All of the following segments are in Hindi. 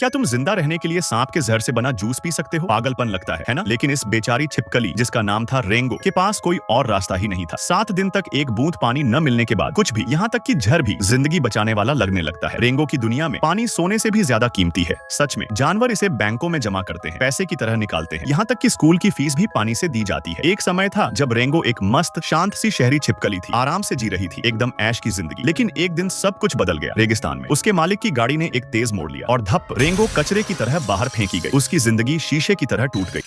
क्या तुम जिंदा रहने के लिए सांप के जहर से बना जूस पी सकते हो? पागलपन लगता है ना? लेकिन इस बेचारी छिपकली जिसका नाम था रेंगो के पास कोई और रास्ता ही नहीं था। 7 दिन तक एक बूंद पानी न मिलने के बाद कुछ भी, यहाँ तक कि जहर भी जिंदगी बचाने वाला लगने लगता है। रेंगो की दुनिया में पानी सोने से भी ज्यादा कीमती है। सच में जानवर इसे बैंकों में जमा करते हैं, पैसे की तरह निकालते हैं। यहाँ तक कि स्कूल की फीस भी पानी से दी जाती है। एक समय था जब रेंगो एक मस्त शांत सी शहरी छिपकली थी, आराम से जी रही थी, एकदम ऐश की जिंदगी। लेकिन एक दिन सब कुछ बदल गया। रेगिस्तान में उसके मालिक की गाड़ी ने एक तेज मोड़ लिया और धप, रेंगो कचरे की तरह बाहर फेंकी गई। उसकी जिंदगी शीशे की तरह टूट गई।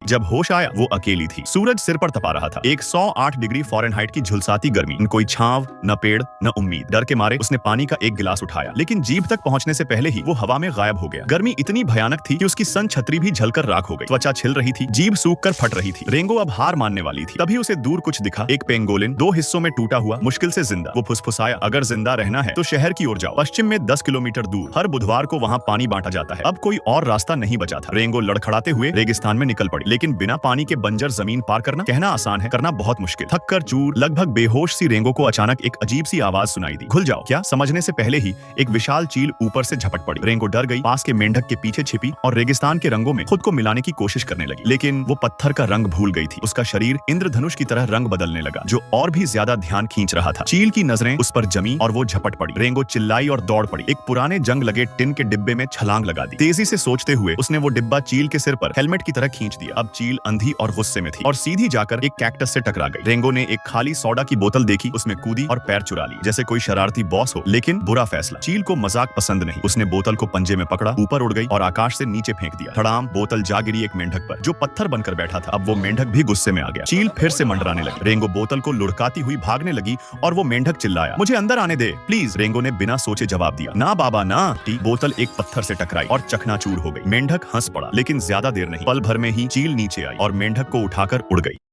जब होश आया वो अकेली थी। सूरज सिर पर तपा रहा था। 108 डिग्री फ़ारेनहाइट की झुलसाती गर्मी, न कोई छांव, न पेड़, न उम्मीद। डर के मारे उसने पानी का एक गिलास उठाया, लेकिन जीभ तक पहुंचने से पहले ही वो हवा में गायब हो गया। गर्मी इतनी भयानक थी कि उसकी सन छतरी भी जलकर राख हो गई। त्वचा छिल रही थी, जीभ सूख कर फट रही थी। रेंगो अब हार मानने वाली थी। तभी उसे दूर कुछ दिखा, एक पेंगोलिन, 2 हिस्सों में टूटा हुआ, मुश्किल से जिंदा। वो फुसफुसाया, अगर जिंदा रहना है तो शहर की ओर जाओ। पश्चिम में 10 किलोमीटर दूर हर बुधवार को वहाँ पानी बांटा जाता है। अब कोई और रास्ता नहीं बचा था। रेंगो लड़खड़ाते हुए रेगिस्तान में निकल पड़ी, लेकिन बिना पानी के बंजर जमीन पार करना, कहना आसान है, करना बहुत मुश्किल। थक कर चूर, लगभग बेहोश सी रेंगो को अचानक एक अजीब सी आवाज सुनाई दी। खुल जाओ। क्या? समझने से पहले ही एक विशाल चील ऊपर से झपट पड़ी। रेंगो डर गई, पास के मेंढक के पीछे छिपी और रेगिस्तान के रंगों में खुद को मिलाने की कोशिश करने लगी। लेकिन वो पत्थर का रंग भूल गई थी। उसका शरीर इंद्रधनुष की तरह रंग बदलने लगा, जो और भी ज्यादा ध्यान खींच रहा था। चील की नजरें उस पर जमी और वो झपट पड़ी। रेंगो चिल्लाई और दौड़ पड़ी। एक पुराने जंग लगे टिन के डिब्बे में छलांग लगा दी। तेजी से सोचते हुए उसने वो डिब्बा चील के सिर पर हेलमेट की तरह खींच दिया। अब चील अंधी और गुस्से में थी और सीधी जाकर एक कैक्टस से टकरा गई। रेंगो ने एक खाली सोडा की बोतल देखी, उसमें कूदी और पैर चुरा ली, जैसे कोई शरारती बॉस हो। लेकिन बुरा फैसला। चील को मजाक पसंद नहीं। उसने बोतल को पंजे में पकड़ा, ऊपर उड़ गई और आकाश से नीचे फेंक दिया। धड़ाम, बोतल जा गिरी एक मेंढक पर, जो पत्थर बनकर बैठा था। अब वो मेंढक भी गुस्से में आ गया। चील फिर से मंडराने लगी। रेंगो बोतल को लुढ़काती हुई भागने लगी और वो मेंढक चिल्लाया, मुझे अंदर आने दे प्लीज। रेंगो ने बिना सोचे जवाब दिया, ना बाबा ना। बोतल एक पत्थर से टकराई और चकनाचूर हो गई। मेंढक हंस पड़ा, लेकिन ज्यादा देर नहीं। पल भर में ही चील नीचे आई और मेंढक को उठाकर उड़ गई।